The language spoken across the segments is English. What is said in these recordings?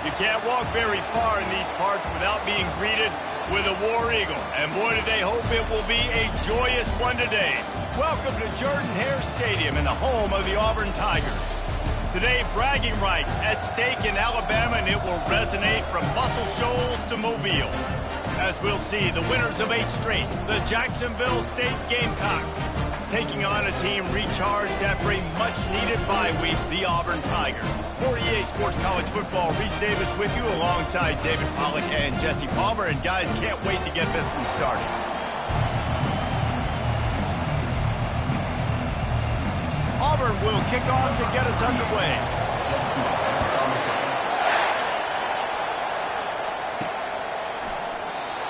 You can't walk very far in these parts without being greeted with a War Eagle. And boy, do they hope it will be a joyous one today. Welcome to Jordan-Hare Stadium in the home of the Auburn Tigers. Today, bragging rights at stake in Alabama, and it will resonate from Muscle Shoals to Mobile. As we'll see, the winners of 8 straight, the Jacksonville State Gamecocks, taking on a team recharged after a much-needed bye week, the Auburn Tigers. For EA Sports College Football, Reese Davis with you alongside David Pollack and Jesse Palmer. And guys, can't wait to get this one started. Auburn will kick off to get us underway.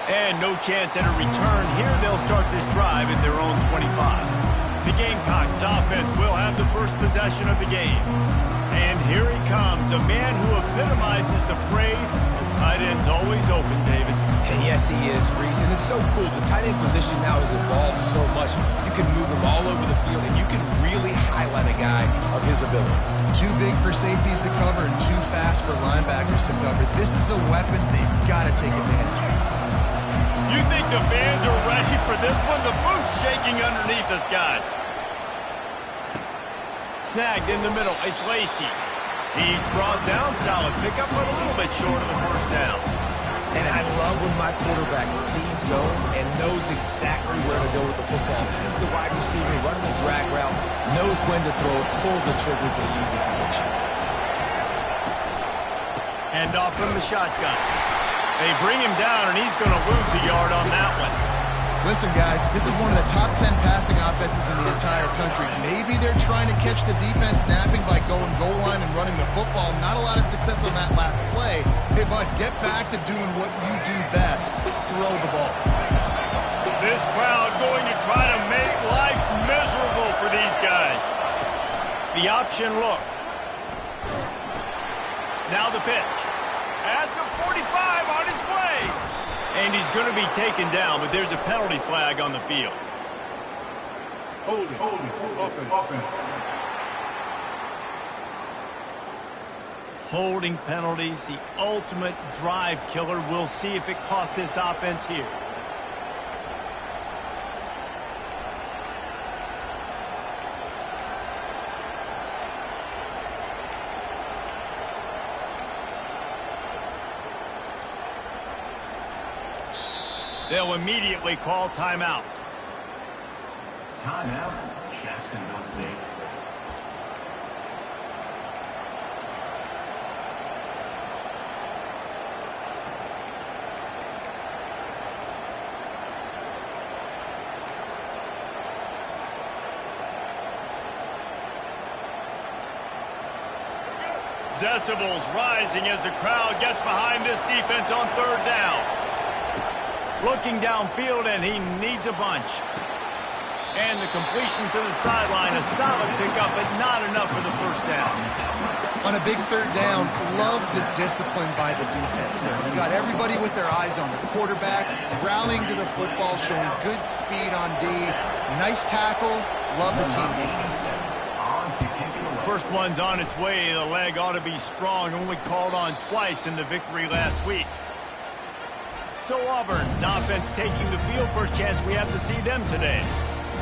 And no chance at a return here. They'll start this drive at their own 25. The Gamecocks offense will have the first possession of the game. And here he comes, a man who epitomizes the phrase, the tight end's always open, David. And yes, he is, Reese. And it's so cool. The tight end position now has evolved so much. You can move him all over the field, and you can really highlight a guy of his ability. Too big for safeties to cover and too fast for linebackers to cover. This is a weapon they've got to take advantage of. You think the fans are ready for this one? The booth's shaking underneath us, guys. Snagged in the middle. It's Lacey. He's brought down. Solid pickup, but a little bit short of the first down. And I love when my quarterback sees zone and knows exactly where to go with the football. Sees the wide receiver running the drag route, knows when to throw it, pulls the trigger for the easy completion. Hand off from the shotgun. They bring him down, and he's going to lose a yard on that one. Listen, guys, this is one of the top 10 passing offenses in the entire country. Maybe they're trying to catch the defense napping by going goal line and running the football. Not a lot of success on that last play. Hey, bud, get back to doing what you do best. Throw the ball. This crowd going to try to make life miserable for these guys. The option look. Now the pitch. At the 45 on his way. And he's going to be taken down, but there's a penalty flag on the field. Holding, offense. Holding penalties, the ultimate drive killer. We'll see if it costs this offense here. They'll immediately call timeout. Timeout, Jacksonville State. Decibels rising as the crowd gets behind this defense on third down. Looking downfield, and he needs a bunch. And the completion to the sideline, a solid pickup, but not enough for the first down. On a big third down, love the discipline by the defense there. You got everybody with their eyes on the quarterback, rallying to the football, showing good speed on D. Nice tackle. Love the team defense. First one's on its way. The leg ought to be strong. Only called on twice in the victory last week. So Auburn's offense taking the field. First chance we have to see them today.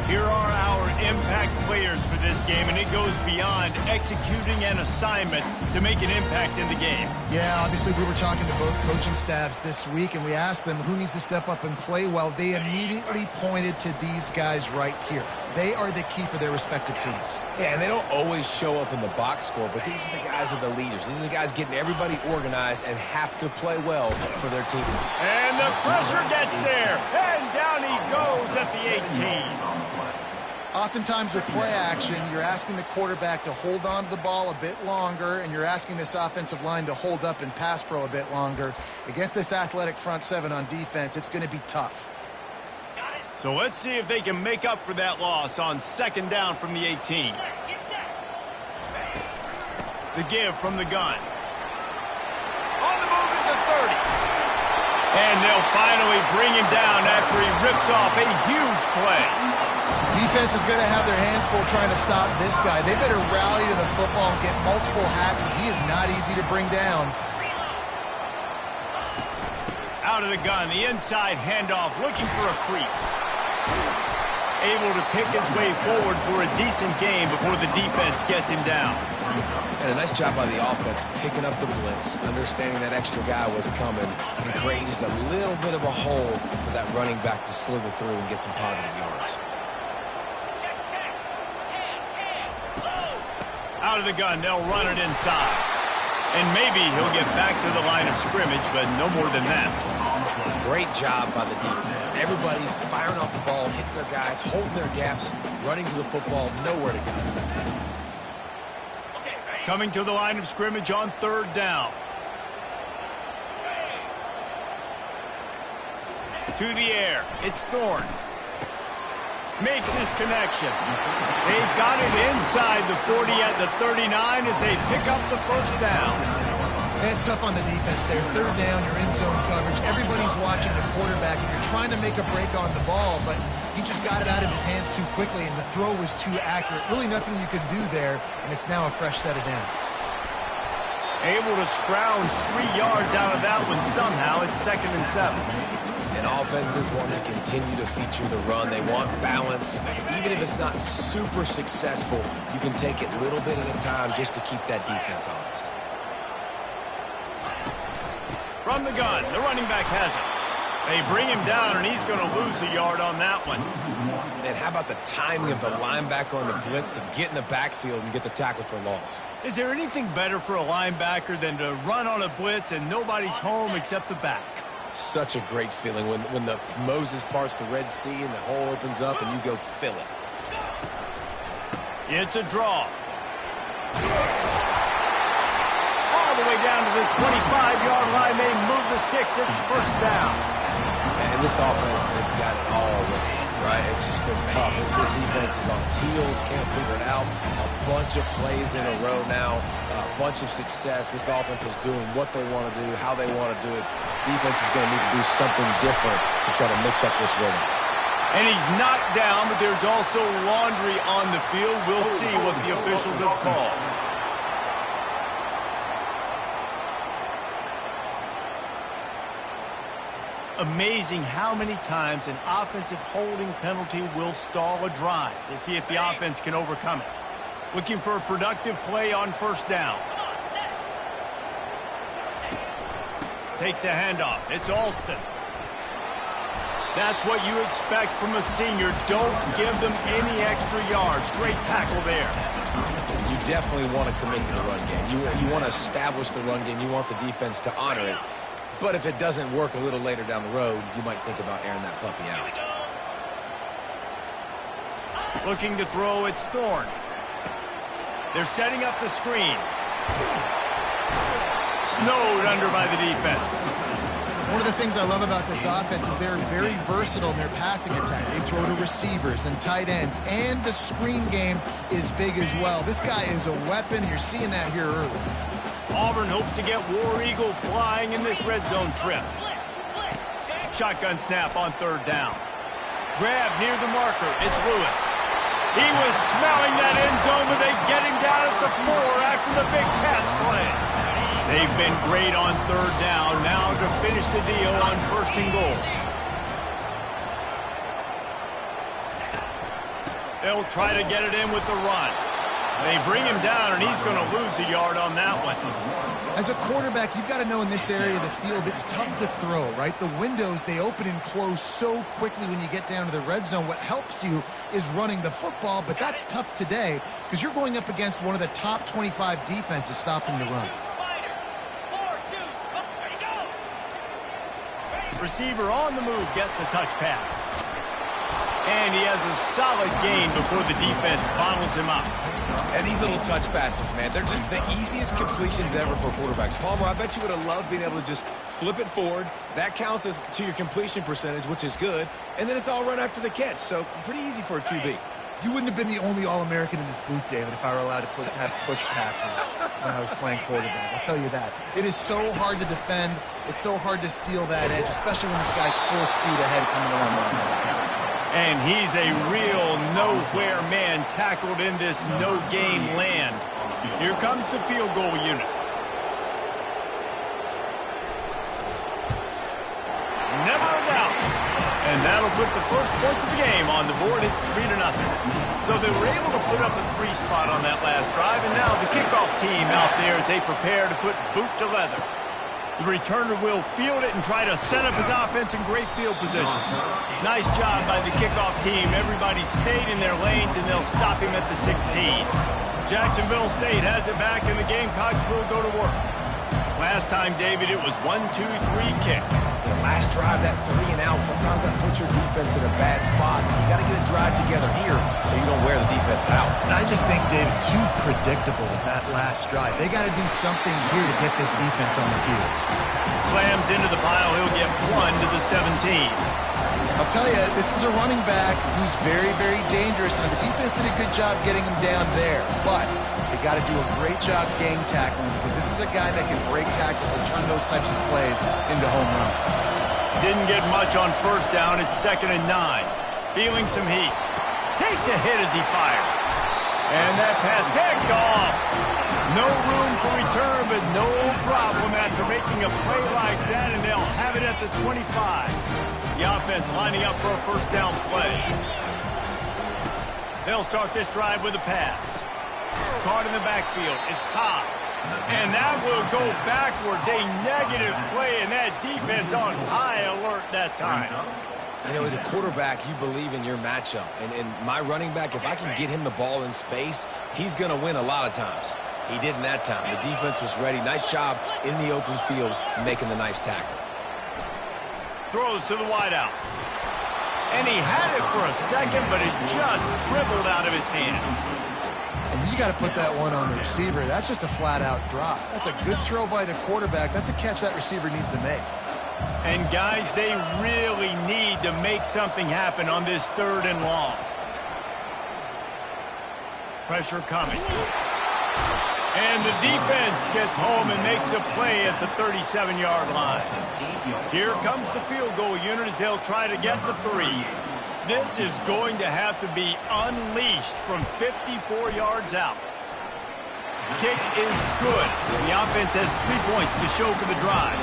Here are our impact players for this game, and it goes beyond executing an assignment to make an impact in the game. Yeah, obviously we were talking to both coaching staffs this week, and we asked them who needs to step up and play well. They immediately pointed to these guys right here. They are the key for their respective teams. Yeah, and they don't always show up in the box score, but these are the guys that are the leaders. These are the guys getting everybody organized and have to play well for their team. And the pressure gets there, and down he goes at the 18. Oftentimes with play action, you're asking the quarterback to hold on to the ball a bit longer, and you're asking this offensive line to hold up in pass pro a bit longer. Against this athletic front seven on defense, it's going to be tough. So let's see if they can make up for that loss on second down from the 18. The give from the gun. On the move at the 30. And they'll finally bring him down after he rips off a huge play. Defense is going to have their hands full trying to stop this guy. They better rally to the football and get multiple hats because he is not easy to bring down. Out of the gun, the inside handoff, looking for a crease. Able to pick his way forward for a decent game before the defense gets him down. And a nice job by the offense picking up the blitz, understanding that extra guy was coming, and creating just a little bit of a hole for that running back to slither through and get some positive yards. Out of the gun, they'll run it inside. And maybe he'll get back to the line of scrimmage, but no more than that. Great job by the defense. Everybody firing off the ball, hitting their guys, holding their gaps, running to the football, nowhere to go. Coming to the line of scrimmage on third down. To the air, it's Thorne. Makes his connection. They've got it inside the 40 at the 39 as they pick up the first down. It's tough on the defense there. Third down, you're in zone coverage. Everybody's watching the quarterback, and you're trying to make a break on the ball, but he just got it out of his hands too quickly, and the throw was too accurate. Really nothing you could do there, and it's now a fresh set of downs. Able to scrounge 3 yards out of that one somehow. It's 2nd and 7. And offenses want to continue to feature the run. They want balance. Even if it's not super successful, you can take it a little bit at a time just to keep that defense honest. From the gun, the running back has it. They bring him down, and he's going to lose a yard on that one. And how about the timing of the linebacker on the blitz to get in the backfield and get the tackle for loss? Is there anything better for a linebacker than to run on a blitz and nobody's home except the back? Such a great feeling when the Moses parts the Red Sea and the hole opens up and you go fill it. It's a draw. All the way down to the 25-yard line. They move the sticks. It's first down. And this offense has got it all already, right? It's just been tough. This defense is on its heels, can't figure it out. A bunch of plays in a row now, a bunch of success. This offense is doing what they want to do, how they want to do it. Defense is going to need to do something different to try to mix up this rhythm. And he's knocked down, but there's also laundry on the field. We'll see what the officials have called. Amazing how many times an offensive holding penalty will stall a drive. We'll see if the offense can overcome it. Looking for a productive play on first down. Takes a handoff. It's Alston. That's what you expect from a senior. Don't give them any extra yards. Great tackle there. You definitely want to commit to the run game. You want to establish the run game. You want the defense to honor it. But if it doesn't work a little later down the road, you might think about airing that puppy out. Looking to throw, it's Thorne. They're setting up the screen. Snowed under by the defense. One of the things I love about this offense is they're very versatile in their passing attack. They throw to receivers and tight ends, and the screen game is big as well. This guy is a weapon. You're seeing that here early. Auburn hopes to get War Eagle flying in this red zone trip. Shotgun snap on third down. Grab near the marker. It's Lewis. He was smelling that end zone, but they get him down at the 4 after the big pass play. They've been great on third down. Now to finish the deal on 1st and goal. They'll try to get it in with the run. They bring him down, and he's going to lose a yard on that one. As a quarterback, you've got to know in this area of the field, it's tough to throw, right? The windows, they open and close so quickly when you get down to the red zone. What helps you is running the football, but that's tough today because you're going up against one of the top 25 defenses stopping the run. Receiver on the move gets the touch pass. And he has a solid gain before the defense bottles him up. And these little touch passes, man, they're just the easiest completions ever for quarterbacks. Palmer, I bet you would have loved being able to just flip it forward. That counts as to your completion percentage, which is good. And then it's all run after the catch, so pretty easy for a QB. You wouldn't have been the only All-American in this booth, David, if I were allowed to have push passes when I was playing quarterback. I'll tell you that. It is so hard to defend. It's so hard to seal that edge, especially when this guy's full speed ahead coming around the inside. And he's a real nowhere man tackled in this no-gain land. Here comes the field goal unit. put the first points of the game on the board. It's 3-0. So they were able to put up a 3 spot on that last drive, and now the kickoff team out there as they prepare to put boot to leather. The returner will field it and try to set up his offense in great field position. Nice job by the kickoff team. Everybody stayed in their lanes, and they'll stop him at the 16. Jacksonville State has it back, and the Gamecocks will go to work. Last time, David, it was 1-2-3 kick. The last drive, that 3 and out, sometimes that puts your defense in a bad spot. You got to get a drive together here so you don't wear the defense out. I just think, David, too predictable that last drive. They got to do something here to get this defense on their heels. Slams into the pile. He'll get 1 to the 17. I'll tell you, this is a running back who's very, very dangerous, and the defense did a good job getting him down there. But they got to do a great job gang tackling, because this is a guy that can break tackles and turn those types of plays into home runs. Didn't get much on first down. It's 2nd and 9. Feeling some heat. Takes a hit as he fires. And that pass picked off. No room to return, but no problem after making a play like that, and they'll have it at the 25. The offense lining up for a first down play. They'll start this drive with a pass. Caught in the backfield. It's Cobb. And that will go backwards. A negative play, and that defense on high alert that time. You know, as a quarterback, you believe in your matchup. And my running back, if I can get him the ball in space, he's going to win a lot of times. He didn't that time. The defense was ready. Nice job in the open field making the nice tackle. Throws to the wideout. And he had it for a second, but it just dribbled out of his hands. And you got to put that one on the receiver. That's just a flat-out drop. That's a good throw by the quarterback. That's a catch that receiver needs to make. And, guys, they really need to make something happen on this 3rd and long. Pressure coming. And the defense gets home and makes a play at the 37-yard line. Here comes the field goal unit as they'll try to get the 3. This is going to have to be unleashed from 54 yards out. Kick is good. The offense has 3 points to show for the drive.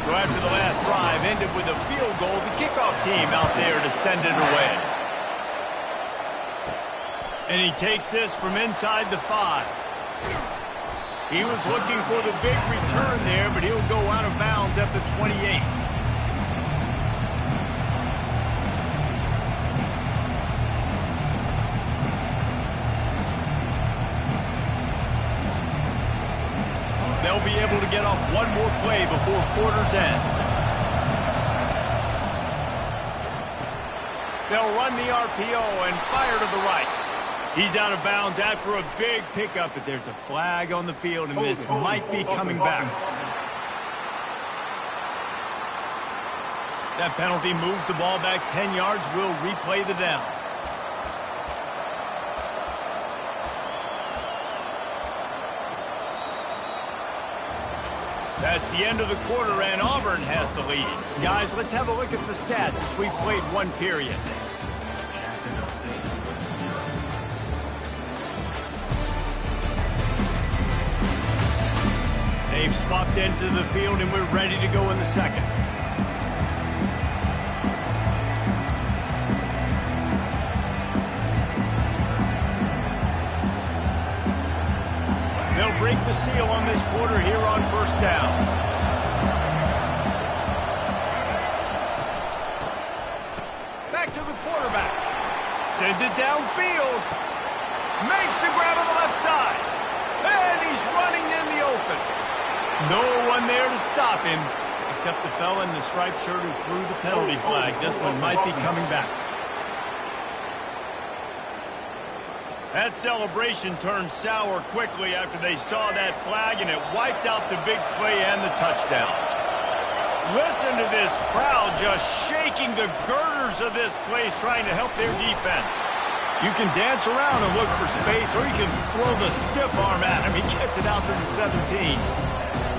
So after the last drive ended with a field goal, the kickoff team out there to send it away. And he takes this from inside the 5. He was looking for the big return there, but he'll go out of bounds at the 28. They'll be able to get off one more play before quarter's end. They'll run the RPO and fire to the right. He's out of bounds after a big pickup, but there's a flag on the field, and this might be coming back. That penalty moves the ball back 10 yards. We'll replay the down. That's the end of the quarter, and Auburn has the lead. Guys, let's have a look at the stats as we've played one period. They've swapped into the field, and we're ready to go in the second. They'll break the seal on this quarter here on first down. Back to the quarterback. Sends it downfield. Makes the grab on the left side. And he's running in the open. No one there to stop him, except the fella in the striped shirt who threw the penalty flag. This one might be coming back. That celebration turned sour quickly after they saw that flag, and it wiped out the big play and the touchdown. Listen to this crowd just shaking the girders of this place, trying to help their defense. You can dance around and look for space, or you can throw the stiff arm at him. He gets it out to the 17.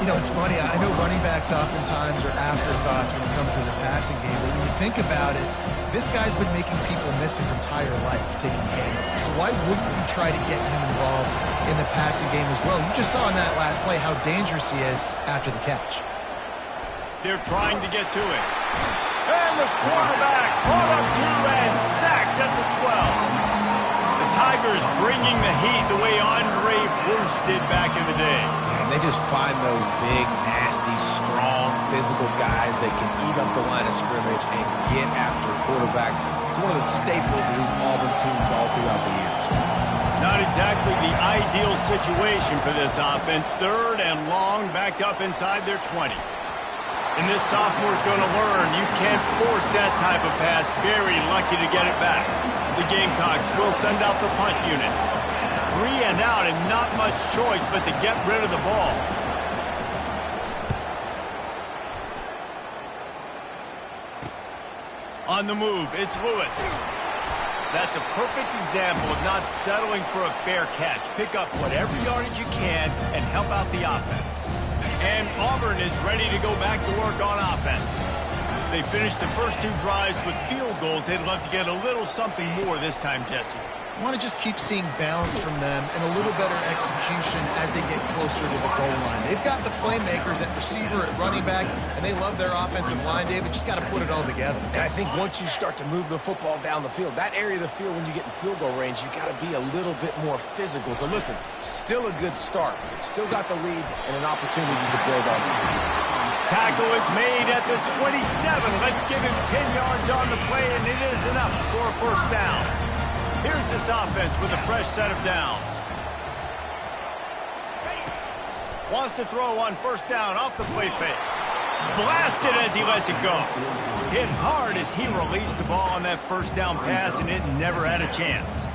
You know, it's funny. I know running backs oftentimes are afterthoughts when it comes to the passing game, but when you think about it, this guy's been making people miss his entire life taking handoffs. So why wouldn't you try to get him involved in the passing game as well? You just saw in that last play how dangerous he is after the catch. They're trying to get to him. And the quarterback brought up to and sacked at the 12. The Tigers bringing the heat the way Andre Bruce did back in the day. And they just find those big, nasty, strong, physical guys that can eat up the line of scrimmage and get after quarterbacks. It's one of the staples of these Auburn teams all throughout the years. Not exactly the ideal situation for this offense. 3rd and long, back up inside their 20. And this sophomore's going to learn you can't force that type of pass. Very lucky to get it back. The Gamecocks will send out the punt unit. 3 and out and not much choice but to get rid of the ball. On the move, it's Lewis. That's a perfect example of not settling for a fair catch. Pick up whatever yardage you can and help out the offense. And Auburn is ready to go back to work on offense. They finished the first 2 drives with field goals. They'd love to get a little something more this time, Jesse. I want to just keep seeing balance from them and a little better execution as they get closer to the goal line. They've got the playmakers at receiver, at running back, and they love their offensive line, David. Just got to put it all together. And I think once you start to move the football down the field, that area of the field when you get in field goal range, you got to be a little bit more physical. So listen, still a good start. Still got the lead and an opportunity to build on it. Tackle is made at the 27. Let's give him 10 yards on the play, and it is enough for a first down. Here's this offense with a fresh set of downs. Wants to throw on first down off the play fake. Blasted as he lets it go. Hit hard as he released the ball on that first down pass, and it never had a chance.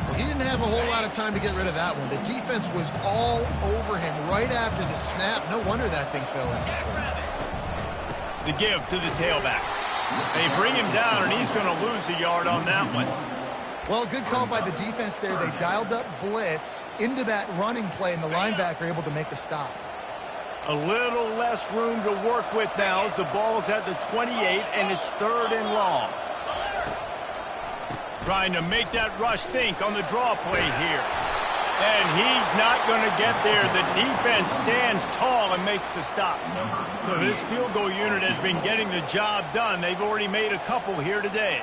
Well, he didn't have a whole lot of time to get rid of that one. The defense was all over him right after the snap. No wonder that thing fell in. The give to the tailback. They bring him down, and he's going to lose a yard on that one. Well, good call by the defense there. They dialed up blitz into that running play, and the linebacker able to make the stop. A little less room to work with now as the ball's at the 28, and it's 3rd and long. Trying to make that rush think on the draw play here. And he's not going to get there. The defense stands tall and makes the stop. So this field goal unit has been getting the job done. They've already made a couple here today.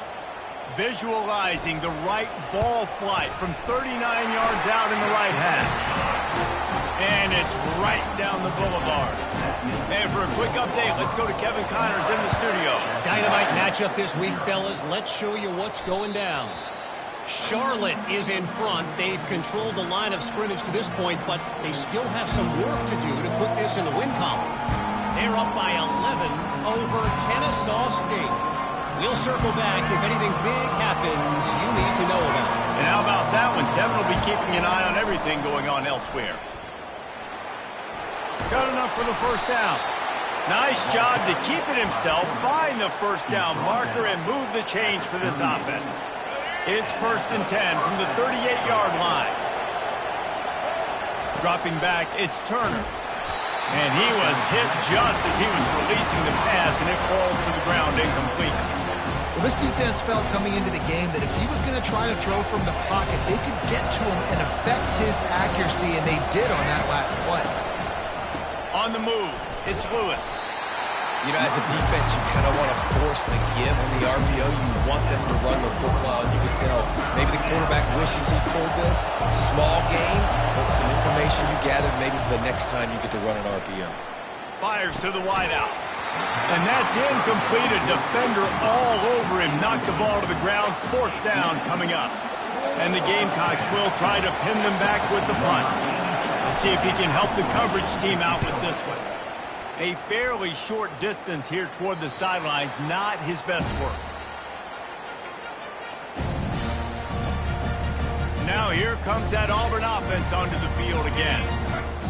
Visualizing the right ball flight from 39 yards out in the right hash. And it's right down the boulevard. And for a quick update, let's go to Kevin Connors in the studio. Dynamite matchup this week, fellas. Let's show you what's going down. Charlotte is in front. They've controlled the line of scrimmage to this point, but they still have some work to do to put this in the win column. They're up by 11 over Kennesaw State. We'll circle back if anything big happens you need to know about. And how about that one? Kevin will be keeping an eye on everything going on elsewhere. Got enough for the first down. Nice job to keep it himself, find the first down marker, and move the change for this offense. It's 1st and 10 from the 38-yard line. Dropping back, it's Turner. And he was hit just as he was releasing the pass, and it falls to the ground incomplete. Well, this defense felt coming into the game that if he was going to try to throw from the pocket, they could get to him and affect his accuracy, and they did on that last play. On the move, it's Lewis. You know, as a defense, you kind of want to force the give on the RPO. You want them to run the football. You can tell maybe the quarterback wishes he pulled this. Small gain, but some information you gathered maybe for the next time you get to run an RPO. Fires to the wideout. And that's incomplete. A defender all over him. Knocked the ball to the ground. 4th down coming up. And the Gamecocks will try to pin them back with the punt. Let's see if he can help the coverage team out with this one. A fairly short distance here toward the sidelines. Not his best work. Now here comes that Auburn offense onto the field again.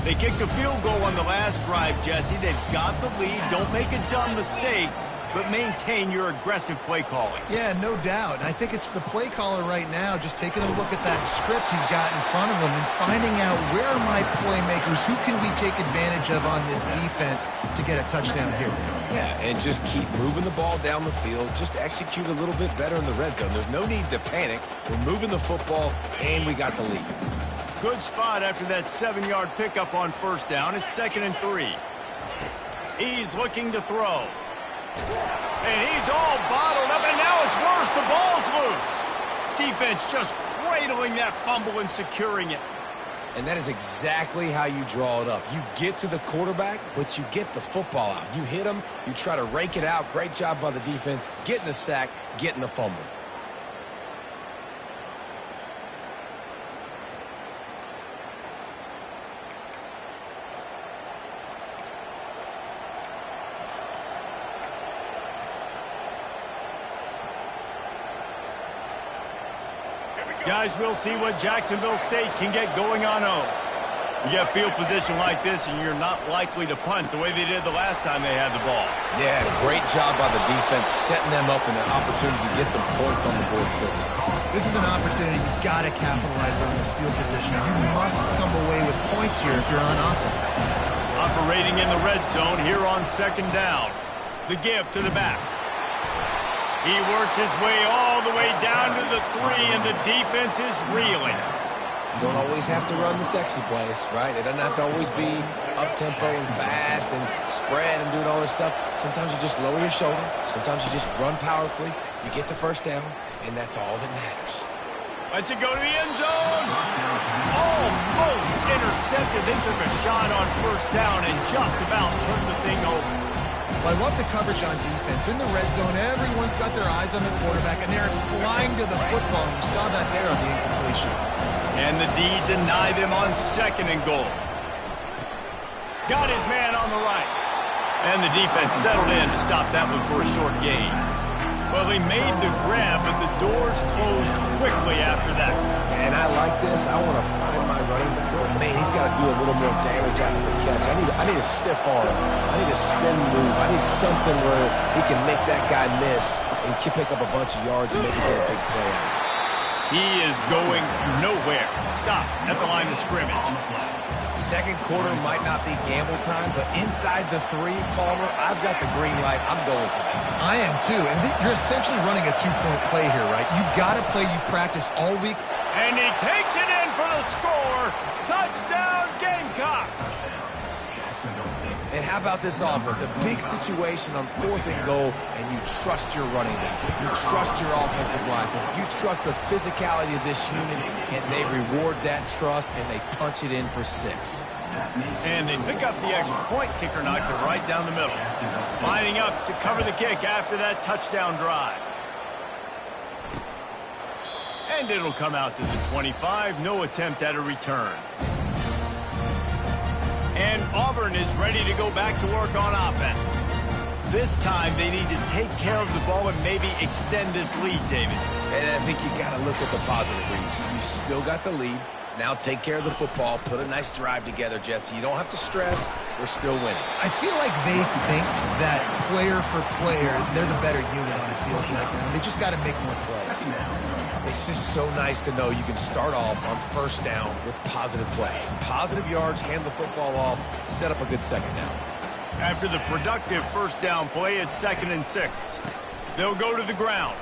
They kicked a field goal on the last drive, Jesse. They've got the lead. Don't make a dumb mistake, but maintain your aggressive play calling. Yeah, no doubt. I think it's the play caller right now just taking a look at that script he's got in front of him and finding out where are my playmakers, who can we take advantage of on this defense to get a touchdown here. Yeah, and just keep moving the ball down the field. Just execute a little bit better in the red zone. There's no need to panic. We're moving the football, and we got the lead. Good spot after that 7-yard pickup on first down. It's 2nd and 3. He's looking to throw. And he's all bottled up, and now it's worse. The ball's loose. Defense just cradling that fumble and securing it. And that is exactly how you draw it up. You get to the quarterback, but you get the football out. You hit him, you try to rake it out. Great job by the defense, getting the sack, getting the fumble. Guys, we'll see what Jacksonville State can get going on home. You get field position like this, and you're not likely to punt the way they did the last time they had the ball. Yeah, great job by the defense, setting them up in an opportunity to get some points on the board quickly. This is an opportunity you've got to capitalize on this field position. You must come away with points here if you're on offense. Operating in the red zone here on 2nd down. The give to the back. He works his way all the way down to the 3, and the defense is reeling. You don't always have to run the sexy plays, right? It doesn't have to always be up-tempo and fast and spread and doing all this stuff. Sometimes you just lower your shoulder. Sometimes you just run powerfully. You get the first down, and that's all that matters. Lets it go to the end zone. Almost intercepted. They took a shot on 1st down and just about turned the thing over. Well, I love the coverage on defense. In the red zone, everyone's got their eyes on the quarterback, and they're flying to the football. And you saw that there on the incompletion. And the D deny them on 2nd and goal. Got his man on the right. And the defense settled in to stop that one for a short gain. Well, they made the grab, but the doors closed quickly after that. And I like this. I want to find my running back. But man, he's got to do a little more damage after the catch. I need a stiff arm. I need a spin move. I need something where he can make that guy miss and can pick up a bunch of yards and maybe get a big play out of it. He is going nowhere. Stop at the line of scrimmage. 2nd quarter might not be gamble time, but inside the 3, Palmer, I've got the green light. I'm going for this. I am too, and you're essentially running a 2-point play here, right? You've got to play you practice all week. And he takes it in for the score. Touchdown, Gamecocks. And how about this offense? A big situation on 4th and goal, and you trust your running back. You trust your offensive line. You trust the physicality of this unit, and they reward that trust, and they punch it in for 6. And they pick up the extra point. Kicker knocked it right down the middle. Lining up to cover the kick after that touchdown drive. And it'll come out to the 25. No attempt at a return. And Auburn is ready to go back to work on offense. This time they need to take care of the ball and maybe extend this lead, David. And I think you got to look at the positive reason. You still got the lead. Now take care of the football. Put a nice drive together, Jesse. You don't have to stress. We're still winning. I feel like they think that player for player, they're the better unit on the field right now. They just got to make more plays. It's just so nice to know you can start off on 1st down with positive plays. Positive yards, hand the football off, set up a good 2nd down. After the productive 1st down play, it's 2nd and 6. They'll go to the ground.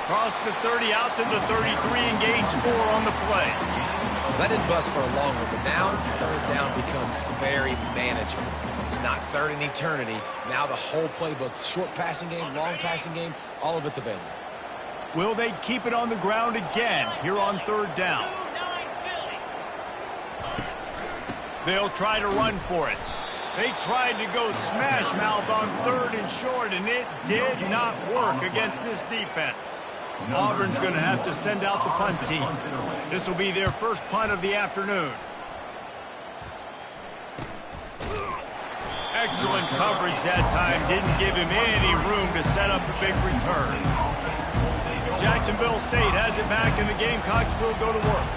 Cross the 30 out to the 33, engage 4 on the play. That didn't bust for a long one, but now 3rd down becomes very manageable. It's not 3rd and eternity. Now the whole playbook, short passing game, long passing game, all of it's available. Will they keep it on the ground again here on 3rd down? They'll try to run for it. They tried to go smash mouth on 3rd and short, and it did not work against this defense. Auburn's going to have to send out the punt team. This will be their first punt of the afternoon. Excellent coverage that time. Didn't give him any room to set up a big return. Jacksonville State has it back, and the Gamecocks will go to work.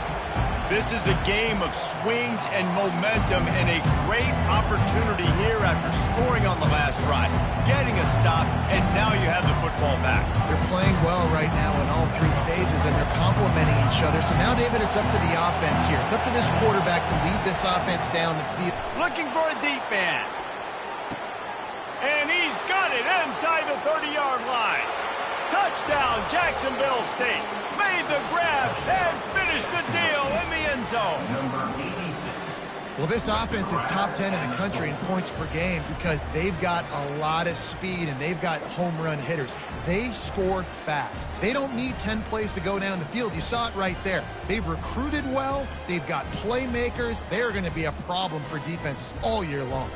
This is a game of swings and momentum, and a great opportunity here after scoring on the last drive, getting a stop, and now you have the football back. They're playing well right now in all 3 phases, and they're complementing each other. So now, David, it's up to the offense here. It's up to this quarterback to lead this offense down the field. Looking for a deep man. And he's got it inside the 30-yard line. Touchdown, Jacksonville State. Made the grab and finished the deal in the end zone. Well, this offense is top 10 in the country in points per game because they've got a lot of speed and they've got home run hitters. They score fast. They don't need 10 plays to go down the field. You saw it right there. They've recruited well. They've got playmakers. They're going to be a problem for defenses all year long.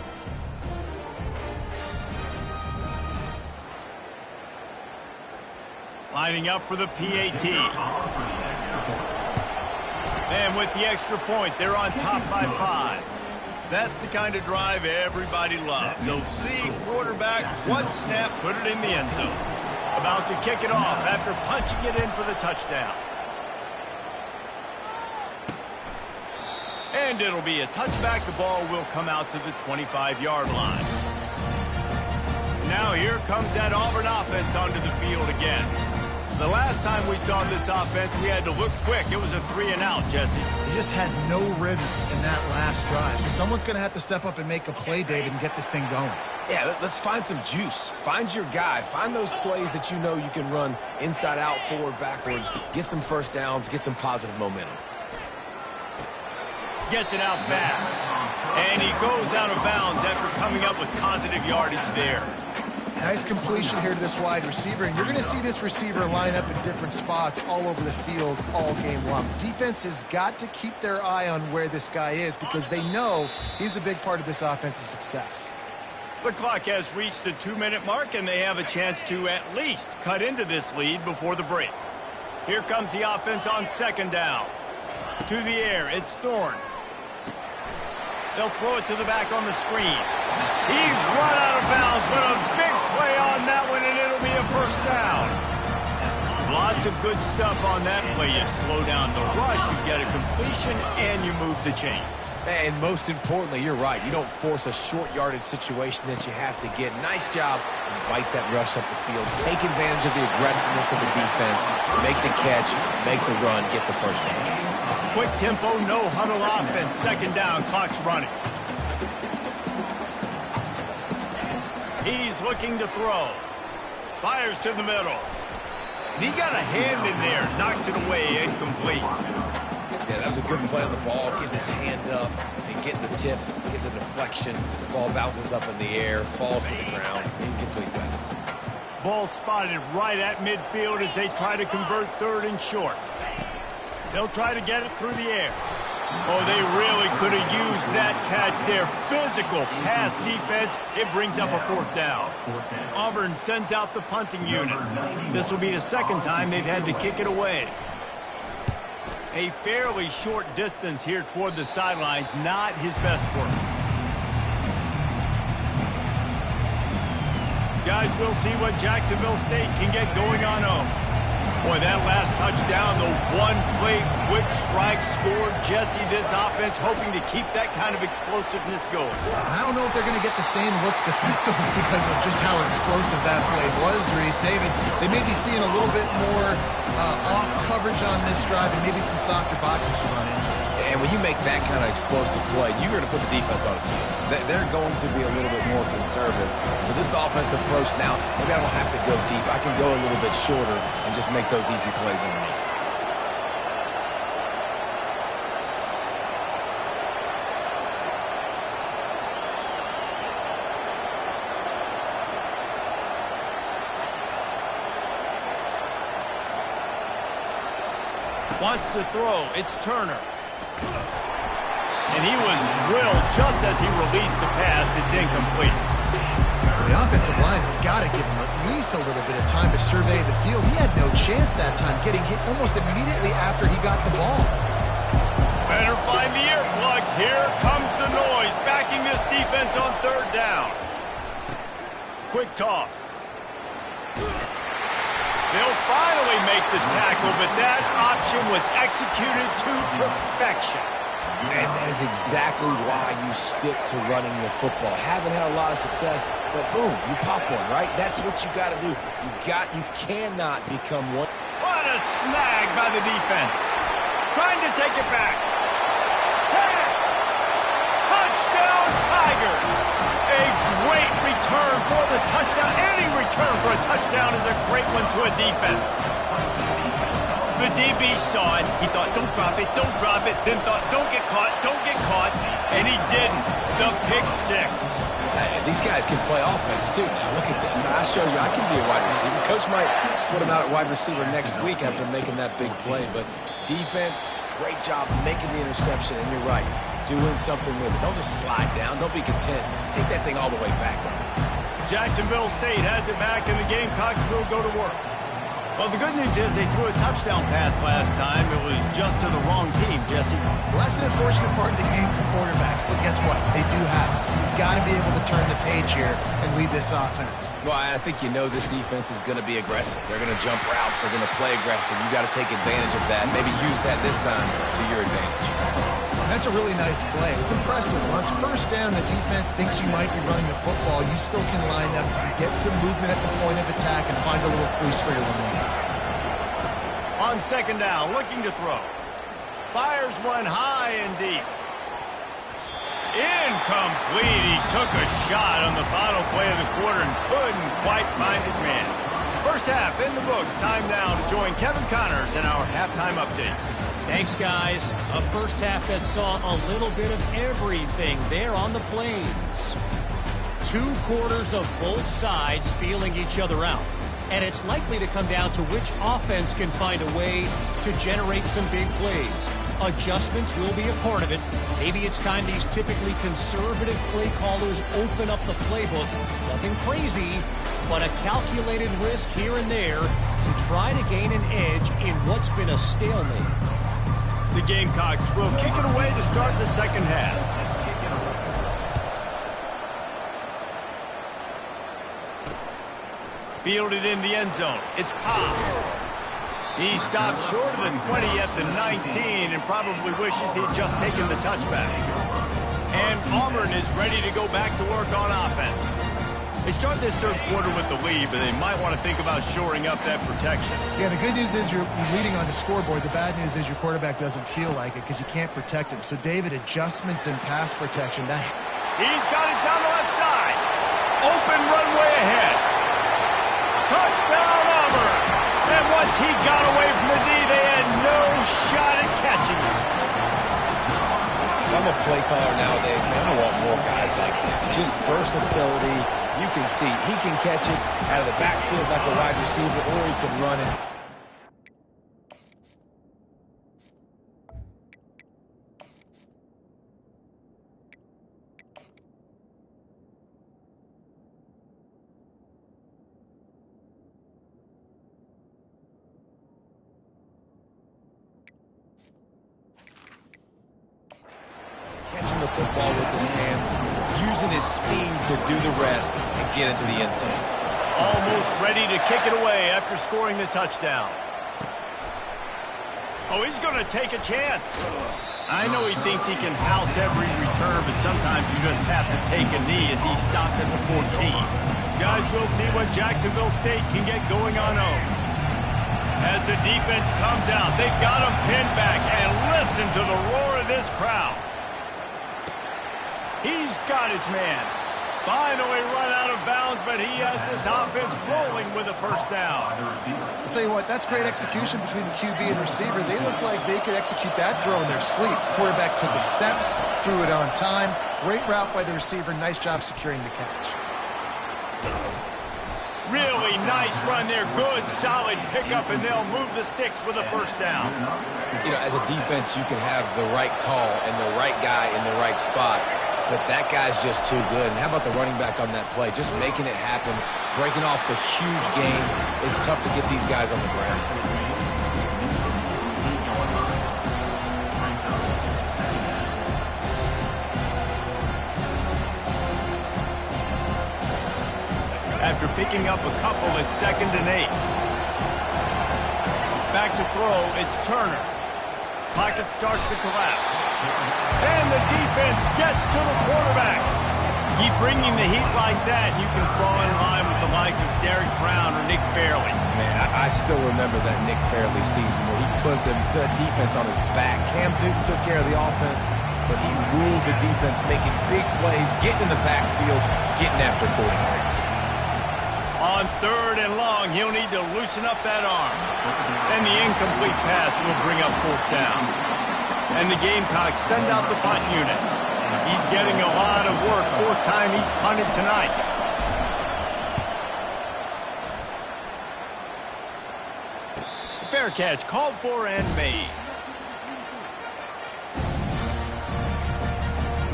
Lining up for the PAT. And with the extra point, they're on top by 5. That's the kind of drive everybody loves. So see, quarterback, one snap, put it in the end zone. About to kick it off after punching it in for the touchdown. And it'll be a touchback. The ball will come out to the 25-yard line. Now here comes that Auburn offense onto the field again. The last time we saw this offense, we had to look quick. It was a 3-and-out, Jesse. They just had no rhythm in that last drive. So someone's going to have to step up and make a play, David, and get this thing going. Yeah, let's find some juice. Find your guy. Find those plays that you know you can run inside out, forward, backwards. Get some first downs. Get some positive momentum. Gets it out fast. And he goes out of bounds after coming up with positive yardage there. Nice completion here to this wide receiver, and you're going to see this receiver line up in different spots all over the field all game long. Defense has got to keep their eye on where this guy is because they know he's a big part of this offense's success. The clock has reached the 2-minute mark, and they have a chance to at least cut into this lead before the break. Here comes the offense on 2nd down. To the air, it's Thorne. They'll throw it to the back on the screen. He's run out of bounds, but a big play on that one, and it'll be a first down. Lots of good stuff on that play. You slow down the rush, you get a completion, and you move the chains. And most importantly, you're right. You don't force a short yardage situation that you have to get. Nice job. Invite that rush up the field. Take advantage of the aggressiveness of the defense. Make the catch, make the run, get the first down. Quick tempo, no huddle offense. 2nd down, clock's running. He's looking to throw. Fires to the middle. He got a hand in there. Knocks it away, incomplete. Yeah, that was a good play on the ball. Getting his hand up and getting the tip, getting the deflection. The ball bounces up in the air, falls to the ground. Incomplete pass. Ball spotted right at midfield as they try to convert 3rd and short. They'll try to get it through the air. Oh, they really could have used that catch there. Physical pass defense. It brings up a 4th down. Auburn sends out the punting unit. This will be the 2nd time they've had to kick it away. A fairly short distance here toward the sidelines. Not his best work. Guys, we'll see what Jacksonville State can get going on home. Boy, that last touchdown, the one-play quick strike scored. Jesse, this offense hoping to keep that kind of explosiveness going. I don't know if they're going to get the same looks defensively because of just how explosive that play was, Reese. David, they may be seeing a little bit more off coverage on this drive and maybe some softer boxes to run into. And when you make that kind of explosive play, you're going to put the defense on its heels. They're going to be a little bit more conservative. So this offensive approach now, maybe I don't have to go deep. I can go a little bit shorter and just make those easy plays underneath. Wants to throw. It's Turner. And he was drilled just as he released the pass. It's incomplete. The offensive line has got to give him at least a little bit of time to survey the field. He had no chance that time, getting hit almost immediately after he got the ball. Better find the earplugs. Here comes the noise, backing this defense on 3rd down. Quick toss. They'll finally make the tackle, but that option was executed to perfection. And that is exactly why you stick to running the football. Haven't had a lot of success, but boom, you pop one, right? That's what you got to do. You cannot become one. What a snag by the defense. Trying to take it back. Touchdown, Tigers. A great return for the touchdown. Any return for a touchdown is a great one to a defense. The DB saw it. He thought, don't drop it, don't drop it. Then thought, don't get caught, don't get caught. And he didn't. The pick six. These guys can play offense, too. Now, look at this. I showed you I can be a wide receiver. Coach might split him out at wide receiver next week after making that big play. But defense, great job making the interception. And you're right, doing something with it. Don't just slide down. Don't be content. Take that thing all the way back. Jacksonville State has it back, and the Gamecocks will go to work. Well, the good news is they threw a touchdown pass last time. It was just to the wrong team, Jesse. Well, that's an unfortunate part of the game for quarterbacks, but guess what? They do have it, so you've got to be able to turn the page here and lead this offense. Well, I think you know this defense is going to be aggressive. They're going to jump routes. They're going to play aggressive. You've got to take advantage of that. Maybe use that this time to your advantage. That's a really nice play. It's impressive. Once first down, the defense thinks you might be running the football. You still can line up, get some movement at the point of attack, and find a little crease for your running. On second down, looking to throw. Fires one high and deep. Incomplete. He took a shot on the final play of the quarter and couldn't quite find his man. First half in the books. Time now to join Kevin Connors in our halftime update. Thanks, guys. A first half that saw a little bit of everything there on the Plains. 2 quarters of both sides feeling each other out. And it's likely to come down to which offense can find a way to generate some big plays. Adjustments will be a part of it. Maybe it's time these typically conservative play callers open up the playbook. Nothing crazy, but a calculated risk here and there to try to gain an edge in what's been a stalemate. The Gamecocks will kick it away to start the second half. Fielded in the end zone. It's Cobb. He stopped short of the 20 at the 19 and probably wishes he'd just taken the touchback. And Auburn is ready to go back to work on offense. They start this third quarter with the lead, but they might want to think about shoring up that protection. Yeah, the good news is you're leading on the scoreboard. The bad news is your quarterback doesn't feel like it because you can't protect him. So, David, adjustments in pass protection. He's got it down the left side. Open runway ahead. Touchdown, Auburn! And once he got away from the knee, they had no shot at catching him. If I'm a play caller nowadays, man, I want more guys like that. Just versatility. You can see he can catch it out of the backfield like a wide receiver, or he can run it. Catching the football with his hands, using his speed to do the rest and get into the end zone. Almost ready to kick it away after scoring the touchdown. Oh, he's going to take a chance. I know he thinks he can house every return, but sometimes you just have to take a knee as he stopped at the 14. Guys, we'll see what Jacksonville State can get going on home. As the defense comes out, they've got him pinned back, and listen to the roar of this crowd. He's got his man. Finally run out of bounds, but he has this offense rolling with a first down. I'll tell you what, that's great execution between the QB and receiver. They look like they could execute that throw in their sleep. Quarterback took his steps, threw it on time. Great route by the receiver. Nice job securing the catch. Really nice run there. Good, solid pickup, and they'll move the sticks with a first down. You know, as a defense, you can have the right call and the right guy in the right spot. But that guy's just too good. And how about the running back on that play? Just making it happen, breaking off the huge game. It's tough to get these guys on the ground. After picking up a couple, it's 2nd and 8. Back to throw, it's Turner. Pocket starts to collapse. And the defense gets to the quarterback. Keep bringing the heat like that, and you can fall in line with the likes of Derek Brown or Nick Fairley. Man, I still remember that Nick Fairley season where he put the defense on his back. Cam Newton took care of the offense, but he ruled the defense, making big plays, getting in the backfield, getting after quarterbacks. On 3rd and long, he'll need to loosen up that arm. And the incomplete pass will bring up 4th down. And the Gamecocks send out the punt unit. He's getting a lot of work. 4th time he's punted tonight. Fair catch called for and made.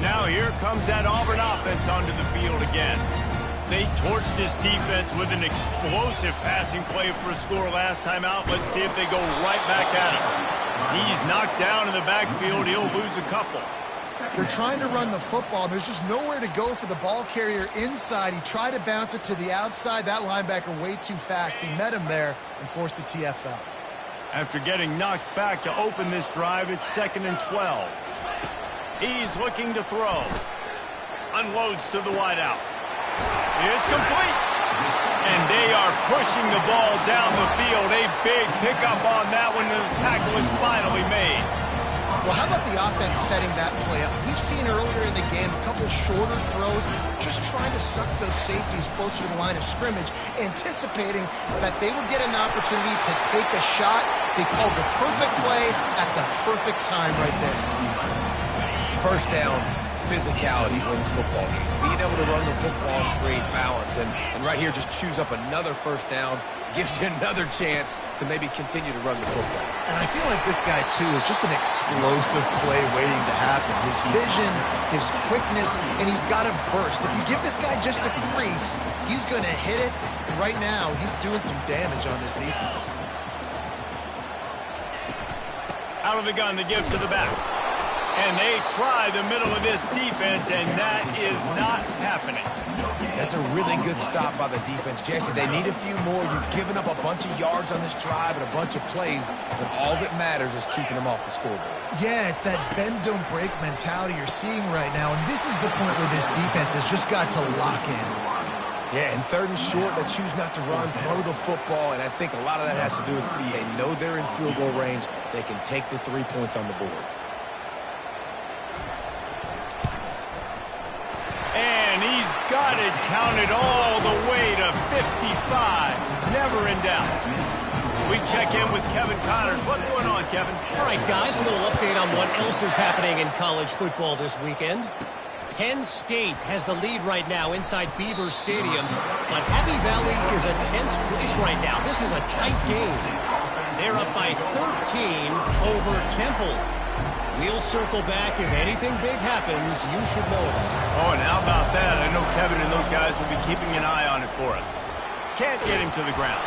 Now here comes that Auburn offense onto the field again. They torched this defense with an explosive passing play for a score last time out. Let's see if they go right back at him. He's knocked down in the backfield. He'll lose a couple. They're trying to run the football. There's just nowhere to go for the ball carrier inside. He tried to bounce it to the outside. That linebacker way too fast. He met him there and forced the TFL. After getting knocked back to open this drive, it's 2nd and 12. He's looking to throw. Unloads to the wideout. It's complete. And they are pushing the ball down the field. A big pickup on that one. The tackle is finally made. Well, how about the offense setting that play up? We've seen earlier in the game a couple shorter throws, just trying to suck those safeties closer to the line of scrimmage, anticipating that they would get an opportunity to take a shot. They called the perfect play at the perfect time right there. First down, physicality wins football games. Being able to run the football and create balance. And right here, just choose up another first down. Gives you another chance to maybe continue to run the football. And I feel like this guy, too, is just an explosive play waiting to happen. His vision, his quickness, and he's got a burst. If you give this guy just a crease, he's going to hit it. And right now, he's doing some damage on this defense. Out of the gun to give to the back. And they try the middle of this defense, and that is not happening. That's a really good stop by the defense, Jesse. They need a few more. You've given up a bunch of yards on this drive and a bunch of plays, but all that matters is keeping them off the scoreboard. Yeah, it's that bend, don't break mentality you're seeing right now, and this is the point where this defense has just got to lock in. Yeah, and 3rd and short, they choose not to run, throw the football, and I think a lot of that has to do with they know they're in field goal range. They can take the 3 points on the board. And he's got it counted all the way to 55. Never in doubt. We check in with Kevin Connors. What's going on, Kevin? All right, guys, a little update on what else is happening in college football this weekend. Penn State has the lead right now inside Beaver Stadium, but Happy Valley is a tense place right now. This is a tight game. They're up by 13 over Temple. We'll circle back. If anything big happens, you should know about it. Oh, and how about that? I know Kevin and those guys will be keeping an eye on it for us. Can't get him to the ground.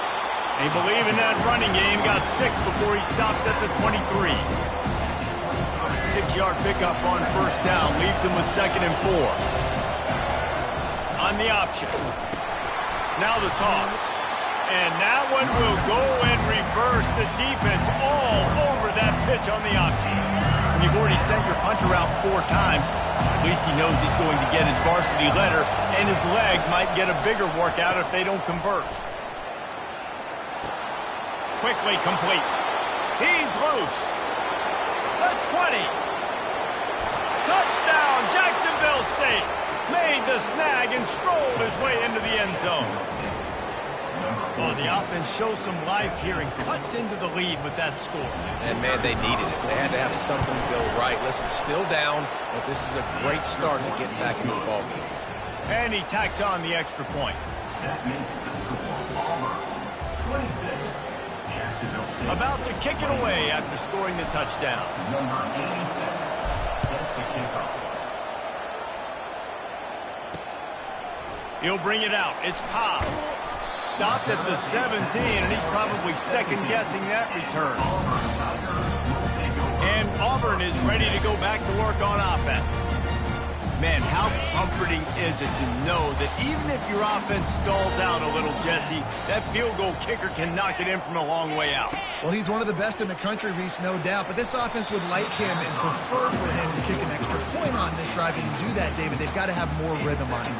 They believe in that running game. Got 6 before he stopped at the 23. 6-yard pickup on 1st down. Leaves him with 2nd and 4. On the option. Now the toss. And that one will go and reverse the defense all over that pitch on the option. When you've already sent your punter out 4 times, at least he knows he's going to get his varsity letter, and his leg might get a bigger workout if they don't convert. Quickly complete. He's loose. The 20. Touchdown, Jacksonville State. Made the snag and strolled his way into the end zone. Well, the offense shows some life here and cuts into the lead with that score. And, man, they needed it. They had to have something to go right. Listen, still down, but this is a great start to getting back in this ballgame. And he tacks on the extra point. That makes the score Auburn 26, Jacksonville State. About to kick it away after scoring the touchdown. Number 87 sets a kickoff. He'll bring it out. It's Cobb. Stopped at the 17, and he's probably second-guessing that return. And Auburn is ready to go back to work on offense. Man, how comforting is it to know that even if your offense stalls out a little, Jesse, that field goal kicker can knock it in from a long way out. Well, he's one of the best in the country, Reese, no doubt. But this offense would like him and prefer for him to kick an extra point on this drive. And to do that, David, they've got to have more rhythm on him.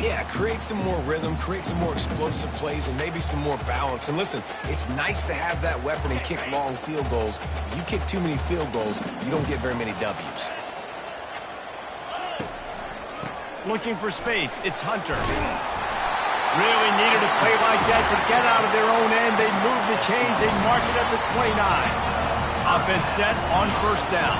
Yeah, create some more rhythm, create some more explosive plays, and maybe some more balance. And listen, it's nice to have that weapon and kick long field goals. If you kick too many field goals, you don't get very many W's. Looking for space. It's Hunter. Really needed a play like that to get out of their own end. They move the chains. They mark it at the 29. Offense set on first down.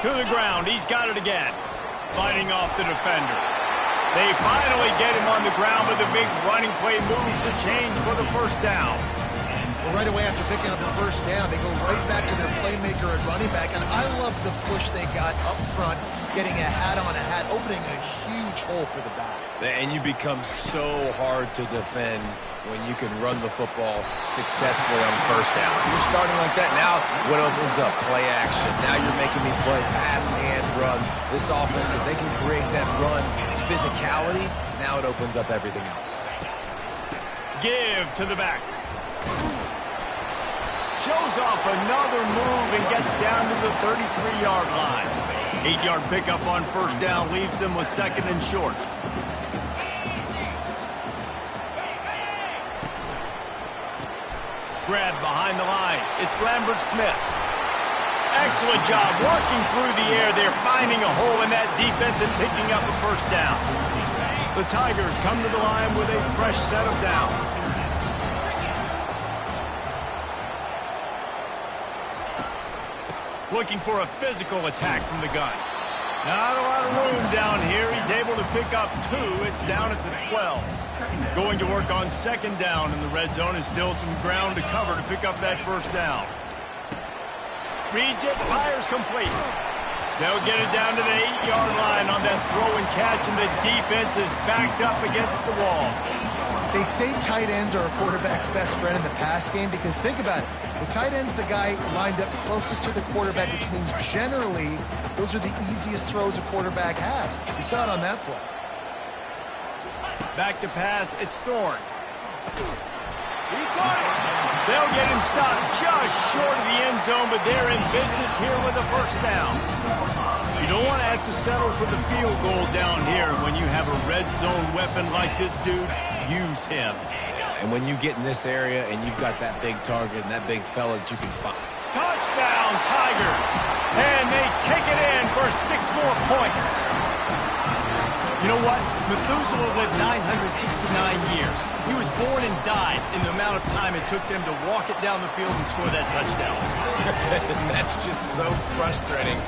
To the ground. He's got it again. Fighting off the defender. They finally get him on the ground with a big running play. Moves the chains for the first down. Well, right away after picking up the first down, they go right back to their playmaker at running back. And I love the push they got up front, getting a hat on a hat, opening a huge hole for the back. And you become so hard to defend when you can run the football successfully on first down. You're starting like that. Now what opens up? Play action. Now you're making me play pass and run. This offense, if they can create that run physicality, now it opens up everything else. Give to the back. Shows off another move and gets down to the 33-yard line. 8-yard pickup on first down leaves them with second and short. Grab behind the line. It's Lambert-Smith. Excellent job working through the air. They're finding a hole in that defense and picking up a first down. The Tigers come to the line with a fresh set of downs. Looking for a physical attack from the gun. Not a lot of room down here. He's able to pick up 2. It's down at the 12. Going to work on second down in the red zone is still some ground to cover to pick up that first down. Reads it, fires complete. They'll get it down to the 8-yard line on that throw and catch, and the defense is backed up against the wall. They say tight ends are a quarterback's best friend in the pass game because think about it. The tight end's the guy lined up closest to the quarterback, which means generally those are the easiest throws a quarterback has. You saw it on that play. Back to pass, it's Thorne. He got it. They'll get him stopped just short of the end zone, but they're in business here with a first down. You don't want to have to settle for the field goal down here. When you have a red zone weapon like this dude, use him. And when you get in this area and you've got that big target and that big fella that you can find. Touchdown, Tigers. And they take it in for 6 more points. You know what? Methuselah lived 969 years. He was born and died in the amount of time it took them to walk it down the field and score that touchdown. That's just so frustrating.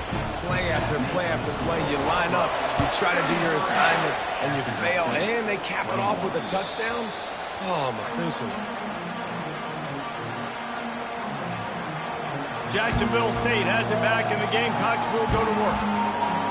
Play after play after play. You line up, you try to do your assignment, and you fail, and they cap it off with a touchdown. Oh, Methuselah. Jacksonville State has it back, and the Gamecocks will go to work.